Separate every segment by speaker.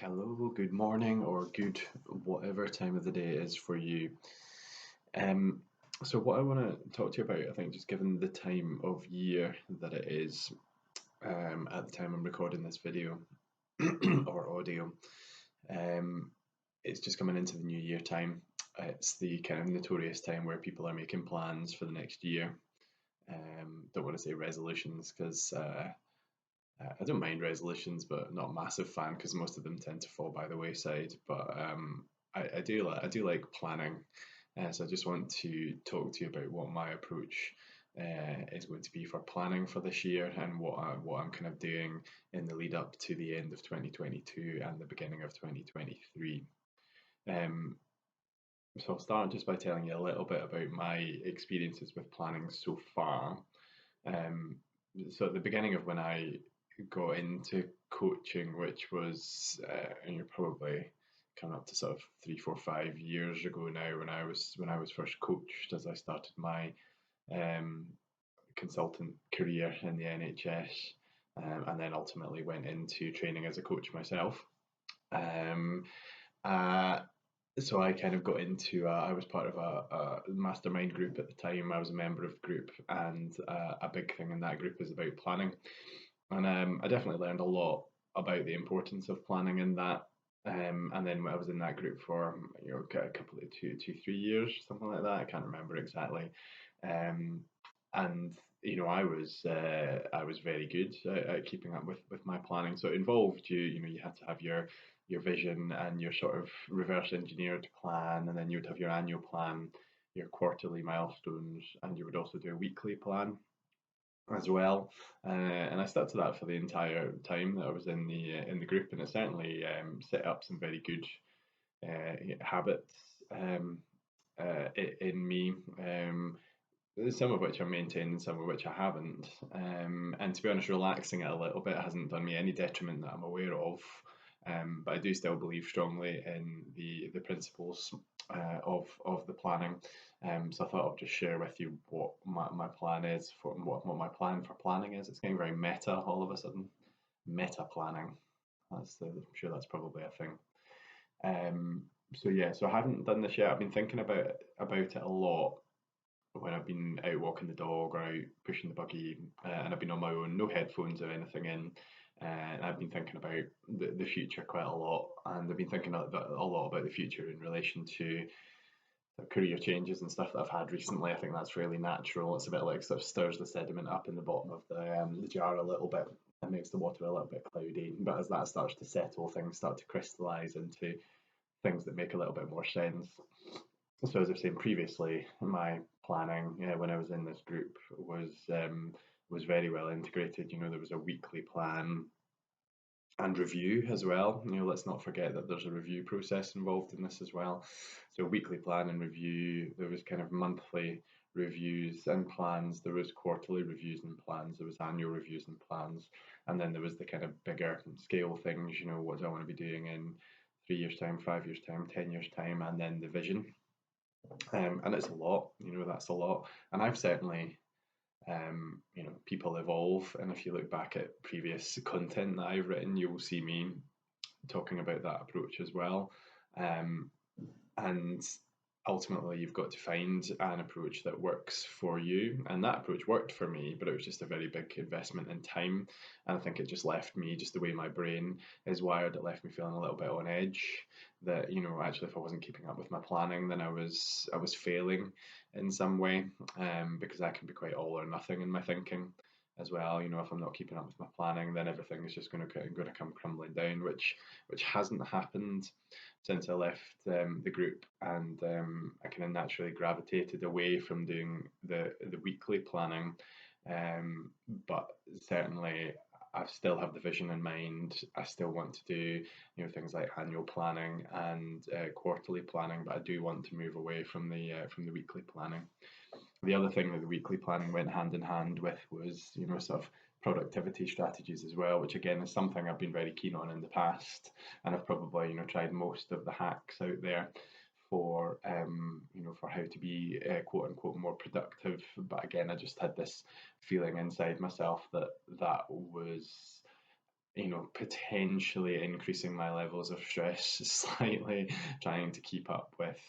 Speaker 1: Hello, good morning, or good whatever time of the day it is for you. Um, so, what I want to talk to you about, I think, just given the time of year that it is at the time I'm recording this video or audio, um, it's just coming into the new year time. It's the kind of notorious time where people are making plans for the next year. Don't want to say resolutions because I don't mind resolutions, but not a massive fan because most of them tend to fall by the wayside. But I do like planning, so I just want to talk to you about what my approach is going to be for planning for this year and what I'm kind of doing in the lead up to the end of 2022 and the beginning of 2023. Um, so I'll start just by telling you a little bit about my experiences with planning so far. Um, so at the beginning of when I got into coaching, which was and you're probably coming up to sort of 3, 4, 5 years ago now, when I was first coached as I started my um, consultant career in the NHS, and then ultimately went into training as a coach myself. Um, uh, so I kind of got into I was part of a mastermind group at the time. I was a member of the group, and a big thing in that group is about planning. And I definitely learned a lot about the importance of planning in that. And then I was in that group for a couple of 2, 3 years, something like that. I can't remember exactly. Um, and I was very good at keeping up with my planning. So it involved you had to have your vision and your sort of reverse engineered plan, and then you would have your annual plan, your quarterly milestones, and you would also do a weekly plan as well. And I stuck to that for the entire time that I was in the group, and it certainly set up some very good habits in me. Some of which I maintained and some of which I haven't. And to be honest, relaxing it a little bit hasn't done me any detriment that I'm aware of. But I do still believe strongly in the principles of the planning. So I thought I'd just share with you what my plan is for what my plan for planning is. It's getting very meta all of a sudden. Meta planning. I'm sure that's probably a thing. So yeah, so I haven't done this yet. I've been thinking about it a lot when I've been out walking the dog or out pushing the buggy, and I've been on my own, no headphones or anything in. And I've been thinking about the future quite a lot, and I've been thinking a lot about the future in relation to the career changes and stuff that I've had recently. I think that's really natural. It's a bit like sort of stirs the sediment up in the bottom of the jar a little bit. It makes the water a little bit cloudy, but as that starts to settle, things start to crystallize into things that make a little bit more sense. So as I've said previously, my planning when I was in this group was very well integrated. There was a weekly plan and review as well. Let's not forget that there's a review process involved in this as well. So weekly plan and review. There was kind of monthly reviews and plans. There was quarterly reviews and plans. There was annual reviews and plans, and then there was the kind of bigger scale things. What do I want to be doing in 3 years' time, 5 years' time, 10 years' time, and then the vision. And it's a lot. That's a lot. And I've certainly people evolve, and if you look back at previous content that I've written, you will see me talking about that approach as well. Um, and ultimately, you've got to find an approach that works for you. And that approach worked for me, but it was just a very big investment in time. And I think it just left me, just the way my brain is wired, it left me feeling a little bit on edge. That actually, if I wasn't keeping up with my planning, then I was failing in some way, because I can be quite all or nothing in my thinking as well. If I'm not keeping up with my planning, then everything is just going to come crumbling down, which hasn't happened since I left the group, and I kind of naturally gravitated away from doing the weekly planning, but certainly I still have the vision in mind. I still want to do things like annual planning and quarterly planning, but I do want to move away from the weekly planning. The other thing that the weekly planning went hand in hand with was, sort of productivity strategies as well, which again is something I've been very keen on in the past, and I've probably, tried most of the hacks out there for, for how to be quote unquote more productive. But again, I just had this feeling inside myself that that was potentially increasing my levels of stress slightly, trying to keep up with,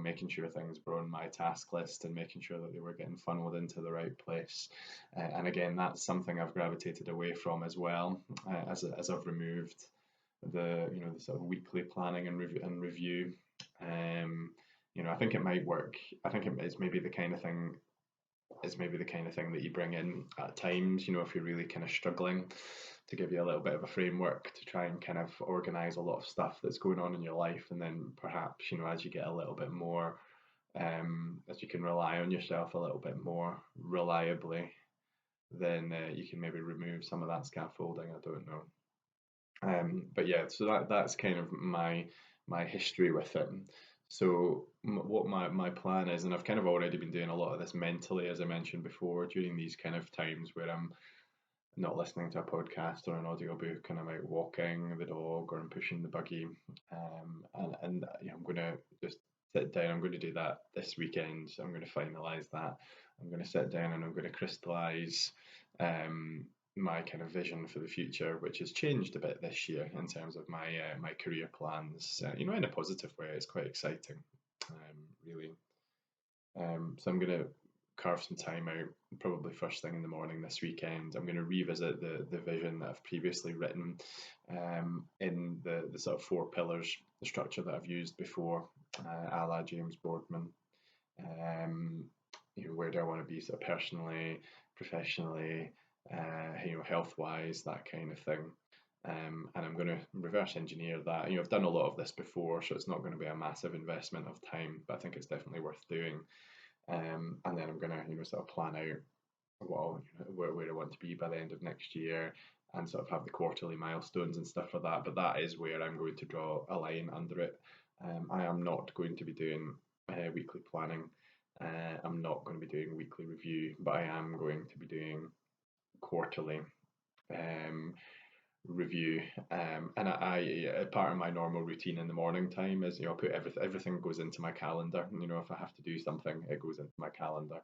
Speaker 1: making sure things were on my task list and making sure that they were getting funneled into the right place. And again, that's something I've gravitated away from as well, as I've removed the sort of weekly planning and review. Um, I think it might work. I think it's maybe the kind of thing that you bring in at times, if you're really kind of struggling, to give you a little bit of a framework to try and kind of organize a lot of stuff that's going on in your life. And then perhaps, as you get a little bit more, as you can rely on yourself a little bit more reliably, then you can maybe remove some of that scaffolding. I don't know. But yeah, so that's kind of my history with it. So what my plan is, and I've kind of already been doing a lot of this mentally, as I mentioned before, during these kind of times where I'm not listening to a podcast or an audiobook, and I'm out walking the dog or I'm pushing the buggy, and I'm going to just sit down. I'm going to do that this weekend. So I'm going to finalize that. I'm going to sit down and I'm going to crystallize um, my kind of vision for the future, which has changed a bit this year in terms of my career plans. In a positive way. It's quite exciting, really. So I'm going to carve some time out, probably first thing in the morning this weekend. I'm going to revisit the vision that I've previously written, in the sort of four pillars, the structure that I've used before, a la James Boardman. Um, where do I want to be sort of personally, professionally, health wise, that kind of thing. And I'm going to reverse engineer that. I've done a lot of this before, so it's not going to be a massive investment of time, but I think it's definitely worth doing. And then I'm going to, sort of plan out where I want to be by the end of next year, and sort of have the quarterly milestones and stuff like that. But that is where I'm going to draw a line under it. I am not going to be doing weekly planning. I'm not going to be doing weekly review, but I am going to be doing quarterly um, review. And part of my normal routine in the morning time is, I put everything goes into my calendar. If I have to do something, it goes into my calendar,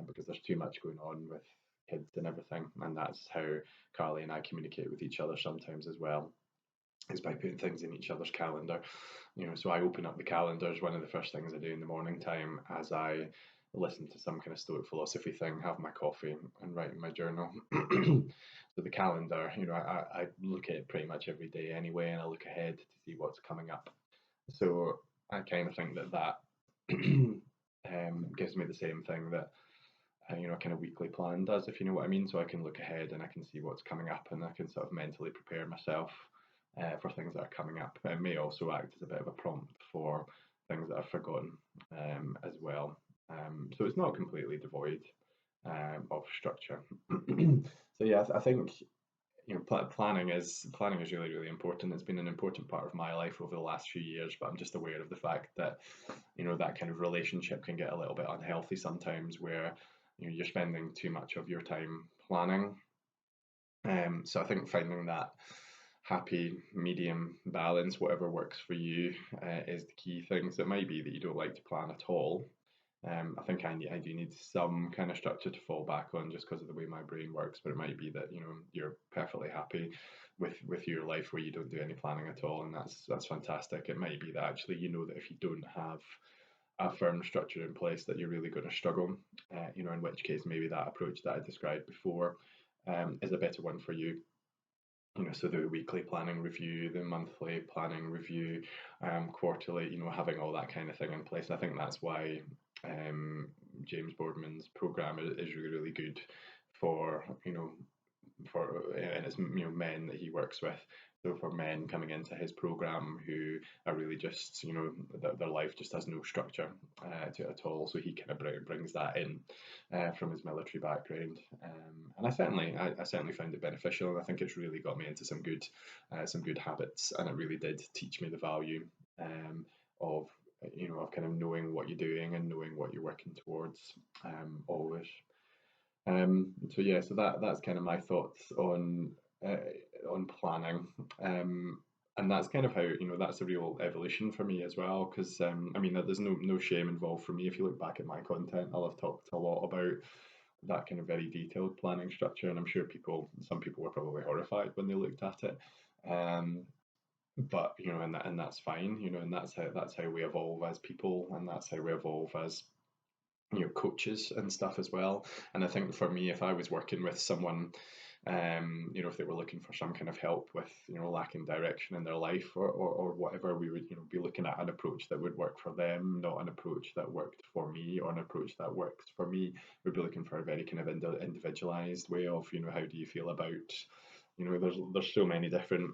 Speaker 1: because there's too much going on with kids and everything. And that's how Carly and I communicate with each other sometimes as well, is by putting things in each other's calendar. So I open up the calendars. One of the first things I do in the morning time, as I listen to some kind of Stoic philosophy thing, have my coffee and write in my journal. So the calendar, I look at it pretty much every day anyway, and I look ahead to see what's coming up. So I kind of think that gives me the same thing that a kind of weekly plan does, if you know what I mean. So I can look ahead and I can see what's coming up, and I can sort of mentally prepare myself for things that are coming up. It may also act as a bit of a prompt for things that I've forgotten, as well. So it's not completely devoid of structure. So yeah, I think planning is really important. It's been an important part of my life over the last few years, but I'm just aware of the fact that that kind of relationship can get a little bit unhealthy sometimes, where you're spending too much of your time planning. So I think finding that happy medium balance, whatever works for you, is the key thing. So it might be that you don't like to plan at all. I think I do need some kind of structure to fall back on, just because of the way my brain works. But it might be that you're perfectly happy with your life where you don't do any planning at all, and that's fantastic. It might be that actually that if you don't have a firm structure in place, that you're really going to struggle. In which case maybe that approach that I described before is a better one for you. So the weekly planning review, the monthly planning review, quarterly, having all that kind of thing in place. I think that's why James Boardman's program is really, really good for, and it's, men that he works with. So for men coming into his program who are really just, their life just has no structure to it at all. So he kind of brings that in from his military background, and I certainly found it beneficial. And I think it's really got me into some good habits, and it really did teach me the value of of kind of knowing what you're doing and knowing what you're working towards, always. So yeah, so that's kind of my thoughts on planning. And that's kind of how that's a real evolution for me as well, because I mean there's no shame involved for me. If you look back at my content, I'll have talked a lot about that kind of very detailed planning structure, and I'm sure some people were probably horrified when they looked at it. Um, but and that's fine, and that's how we evolve as people, and that's how we evolve as coaches and stuff as well. And I think for me, if I was working with someone, if they were looking for some kind of help with lacking direction in their life, or whatever, we would be looking at an approach that would work for them, not an approach that worked for me, or an approach that works for me. We'd be looking for a very kind of individualized way of how do you feel about there's so many different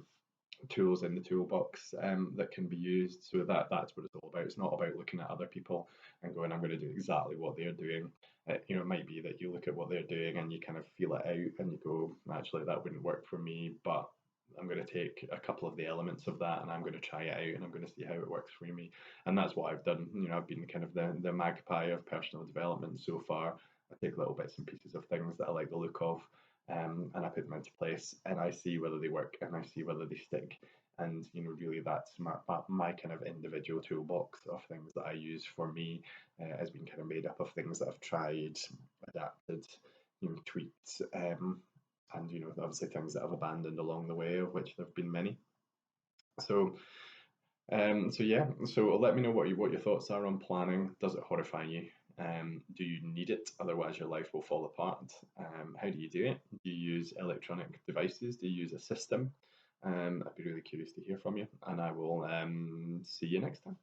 Speaker 1: tools in the toolbox that can be used. So that's what it's all about. It's not about looking at other people and going, I'm going to do exactly what they're doing. It might be that you look at what they're doing and you kind of feel it out and you go, actually, that wouldn't work for me, but I'm going to take a couple of the elements of that and I'm going to try it out and I'm going to see how it works for me. And that's what I've done. I've been kind of the magpie of personal development so far. I take little bits and pieces of things that I like the look of, and I put them into place and I see whether they work and I see whether they stick. And really, that's my kind of individual toolbox of things that I use for me has been kind of made up of things that I've tried, adapted, tweaked, and obviously things that I've abandoned along the way, of which there have been many. So so yeah, so let me know what your thoughts are on planning. Does it horrify you? Do you need it? Otherwise, your life will fall apart. How do you do it? Do you use electronic devices? Do you use a system? I'd be really curious to hear from you, and I will see you next time.